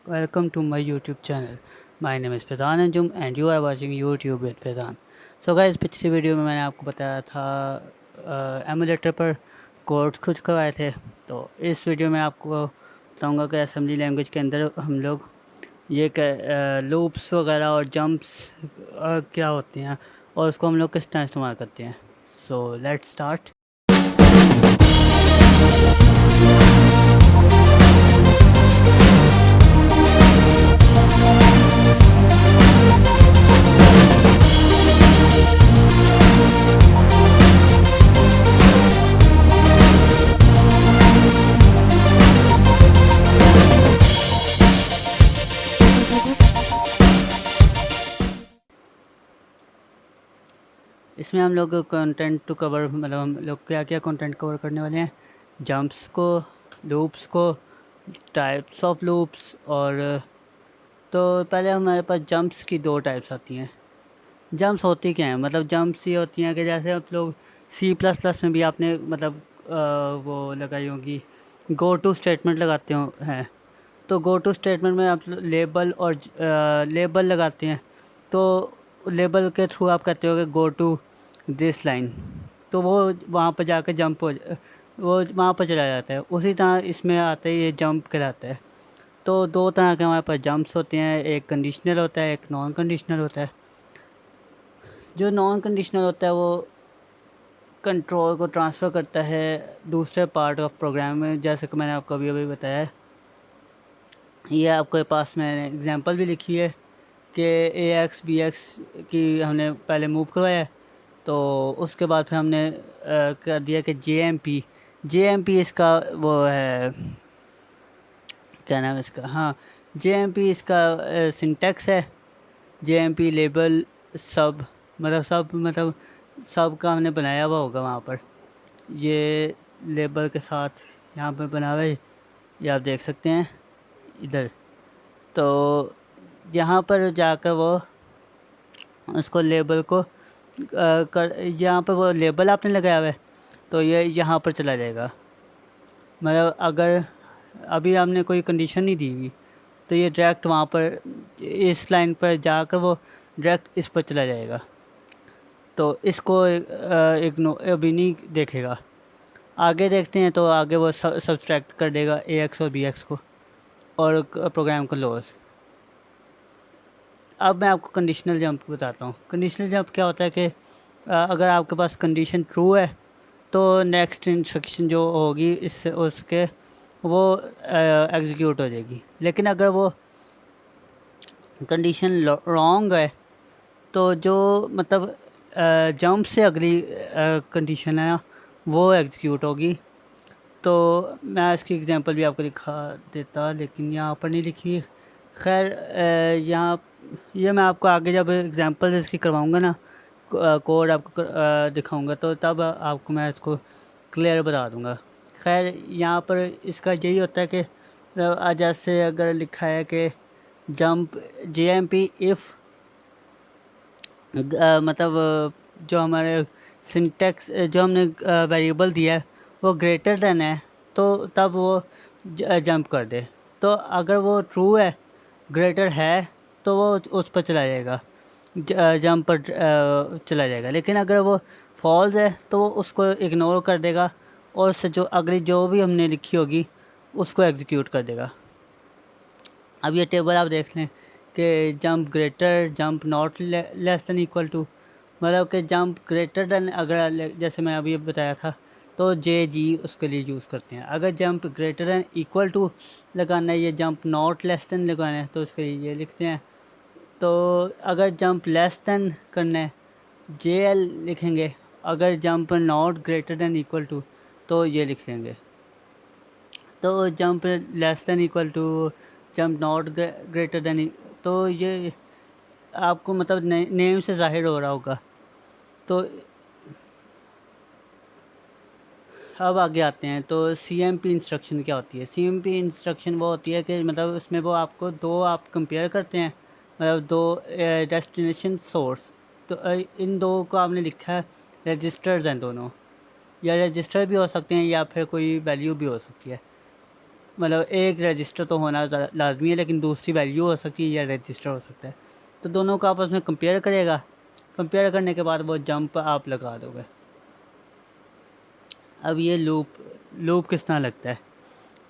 Welcome to my YouTube channel. My name is Fazan Anjum and you are watching YouTube with Fazan. So guys, पिछली video में मैंने आपको बताया था emulator पर कोड्स कुछ करवाए थे। तो इस वीडियो में आपको बताऊंगा कि असेंबली लैंग्वेज के अंदर हम लोग ये लूप्स वगैरह और जंप्स क्या होते हैं और उसको हम लोग किस तरह इस्तेमाल करते हैं। So let's start. इसमें हम लोग कंटेंट टू कवर मतलब हम लोग क्या क्या कंटेंट कवर करने वाले हैं, जंप्स को, लूप्स को, टाइप्स ऑफ लूप्स। और तो पहले हमारे पास जंप्स की दो टाइप्स आती हैं। जंप्स होती क्या हैं, मतलब जंप्स ये होती हैं कि जैसे आप लोग C++ में भी आपने मतलब वो लगाई होगी, गो टू स्टेटमेंट लगाते हो हैं। तो गो टू स्टेटमेंट में आप लेबल और लेबल लगाते हैं। तो लेबल के थ्रू आप कहते हो कि गो टू दिस लाइन, तो वो वहाँ पर जाकर जंप हो वो वहाँ पर चला जाता है। उसी तरह इसमें आता है, ये जंप कहलाता है। तो दो तरह के हमारे पास जंप्स होते हैं, एक कंडीशनल होता है, एक नॉन कंडीशनल होता है। जो नॉन कंडीशनल होता है वो कंट्रोल को ट्रांसफ़र करता है दूसरे पार्ट ऑफ प्रोग्राम में, जैसे कि मैंने आपको अभी बताया है। ये आपके पास मैंने एग्जांपल भी लिखी है कि AX BX की हमने पहले मूव करवाया है। तो उसके बाद फिर हमने कर दिया कि JMP इसका वो है, क्या नाम है इसका, हाँ JMP इसका सिंटैक्स है। JMP लेबल सब मतलब सब का हमने बनाया हुआ होगा वहाँ पर, ये लेबल के साथ यहाँ पर बना हुआ है, ये आप देख सकते हैं इधर। तो यहाँ पर जाकर वो उसको लेबल को यहाँ पर वो लेबल आपने लगाया हुआ है, तो ये यहाँ पर चला जाएगा। मतलब अगर अभी हमने कोई कंडीशन नहीं दी हुई तो ये डायरेक्ट वहाँ पर इस लाइन पर जाकर वो डायरेक्ट इस पर चला जाएगा। तो इसको इग्नो अभी नहीं देखेगा, आगे देखते हैं। तो आगे वो सब्सट्रैक्ट कर देगा AX और BX को और प्रोग्राम को लॉस। अब मैं आपको कंडीशनल जंप बताता हूँ। कंडीशनल जंप क्या होता है कि अगर आपके पास कंडीशन ट्रू है तो नेक्स्ट इंस्ट्रक्शन जो होगी इससे उसके वो एग्जीक्यूट हो जाएगी। लेकिन अगर वो कंडीशन रॉन्ग है तो जो मतलब जंप से अगली कंडीशन है वो एग्जीक्यूट होगी। तो मैं इसकी एग्जांपल भी आपको दिखा देता, लेकिन यहाँ पर नहीं लिखी। खैर यहाँ ये मैं आपको आगे जब एग्जांपल इसकी करवाऊँगा ना, कोड आपको दिखाऊँगा, तो तब आपको मैं इसको क्लियर बता दूँगा। खैर यहाँ पर इसका यही होता है कि जैसे अगर लिखा है कि जंप JMP इफ़ मतलब जो हमारे सिंटेक्स जो हमने वेरिएबल दिया है वो ग्रेटर देन है, तो तब वो जंप कर दे। तो अगर वो ट्रू है, ग्रेटर है, तो वो उस पर चला जाएगा, जंप पर चला जाएगा। लेकिन अगर वो फॉल्स है तो वो उसको इग्नोर कर देगा और उससे जो अगली जो भी हमने लिखी होगी उसको एग्जीक्यूट कर देगा। अब ये टेबल आप देख लें कि jump greater, jump not less than equal to, मतलब कि जंप ग्रेटर देन अगर जैसे मैं अभी बताया था तो JG उसके लिए यूज़ करते हैं। अगर jump greater than equal to लगाना है, ये जंप नॉट लेस देन लगाना है तो उसके लिए ये लिखते हैं। तो अगर जंप लेस देन करना है JL लिखेंगे। अगर jump not greater than equal to तो ये लिख देंगे। तो jump less than equal to, jump not greater than, तो ये आपको मतलब नेम से ज़ाहिर हो रहा होगा। तो अब आगे आते हैं। तो CMP इंस्ट्रक्शन क्या होती है। CMP इंस्ट्रक्शन वो होती है कि मतलब उसमें वो आपको दो आप कंपेयर करते हैं, मतलब दो डेस्टिनेशन सोर्स। तो इन दो को आपने लिखा है रजिस्टर्स हैं दोनों, या रजिस्टर भी हो सकते हैं या फिर कोई वैल्यू भी हो सकती है। मतलब एक रजिस्टर तो होना लाजमी है, लेकिन दूसरी वैल्यू हो सकती है या रजिस्टर हो सकता है। तो दोनों को आपस में कंपेयर करेगा, कंपेयर करने के बाद वो जंप आप लगा दोगे। अब ये लूप किस तरह लगता है,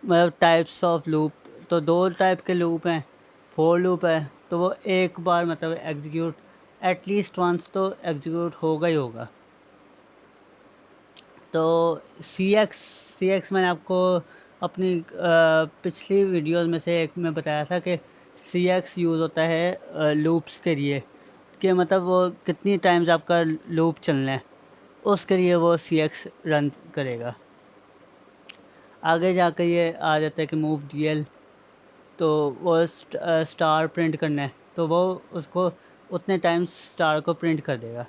मतलब टाइप्स ऑफ लूप, तो 2 टाइप के लूप हैं। फोर लूप है तो वो एक बार मतलब एग्जीक्यूट एटलीस्ट वंस तो एग्जीक्यूट होगा ही होगा। तो सी एक्स मैंने आपको अपनी पिछली वीडियोस में से एक में बताया था कि सी एक्स यूज़ होता है लूप्स के लिए, कि मतलब वो कितनी टाइम्स आपका लूप चलना है उसके लिए वो सी एक्स रन करेगा। आगे जाकर ये आ जाता है कि मूव डी एल, तो वो स्टार प्रिंट करना है तो वो उसको उतने टाइम्स स्टार को प्रिंट कर देगा।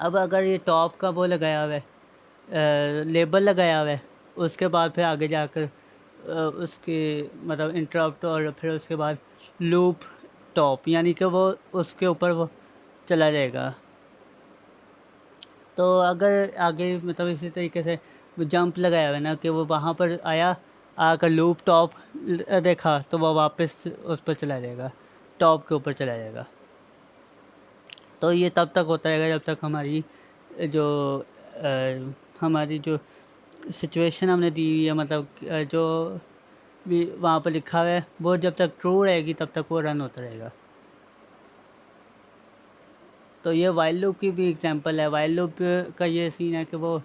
अब अगर ये टॉप का वो लगाया हुआ है, लेबल लगाया हुआ है, उसके बाद फिर आगे जाकर उसके मतलब इंटरप्ट और फिर उसके बाद लूप टॉप, यानी कि वो उसके ऊपर वो चला जाएगा। तो अगर आगे मतलब इसी तरीके से जंप लगाया हुआ है ना कि वो वहाँ पर आया, आकर लूप टॉप देखा तो वो वापस उस पर चला जाएगा, टॉप के ऊपर चला जाएगा। तो ये तब तक होता रहेगा जब तक जो हमारी जो सिचुएशन हमने दी हुई है, मतलब जो भी वहाँ पर लिखा हुआ है वो जब तक ट्रू रहेगी तब तक वो रन होता रहेगा। तो ये वाइल लूप की भी एग्जांपल है। वाइल लूप का ये सीन है कि वो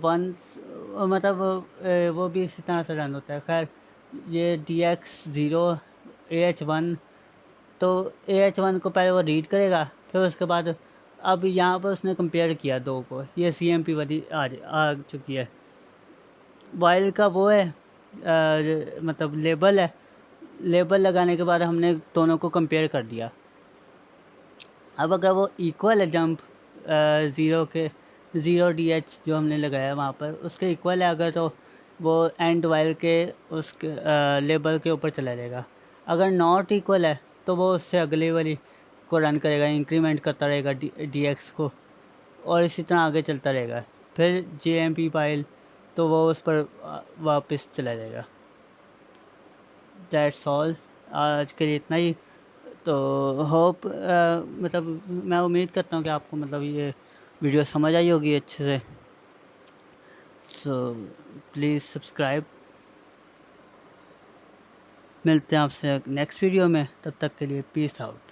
वंस मतलब वो भी इसी तरह से रन होता है। खैर ये D x zero A H one, तो ए एच वन को पहले वो रीड करेगा, फिर उसके बाद अब यहाँ पर उसने कंपेयर किया दो को, ये सी एम पी वाली आ चुकी है। वाइल का वो है मतलब लेबल है, लेबल लगाने के बाद हमने दोनों को कंपेयर कर दिया। अब अगर वो इक्वल है जंप ज़ीरो डी एच जो हमने लगाया वहाँ पर उसके इक्वल है अगर, तो वो एंड वाइल के उसके लेबल के ऊपर चला जाएगा। अगर नॉट इक्वल है तो वो उससे अगले वाली को रन करेगा, इंक्रीमेंट करता रहेगा डी एक्स को, और इसी तरह आगे चलता रहेगा। फिर जे एम पी फाइल तो वो उस पर वापस चला जाएगा। दैट्स ऑल, आज के लिए इतना ही। तो होप मतलब मैं उम्मीद करता हूँ कि आपको मतलब ये वीडियो समझ आई होगी अच्छे से। So please subscribe. मिलते हैं आपसे नेक्स्ट वीडियो में, तब तक के लिए पीस आउट।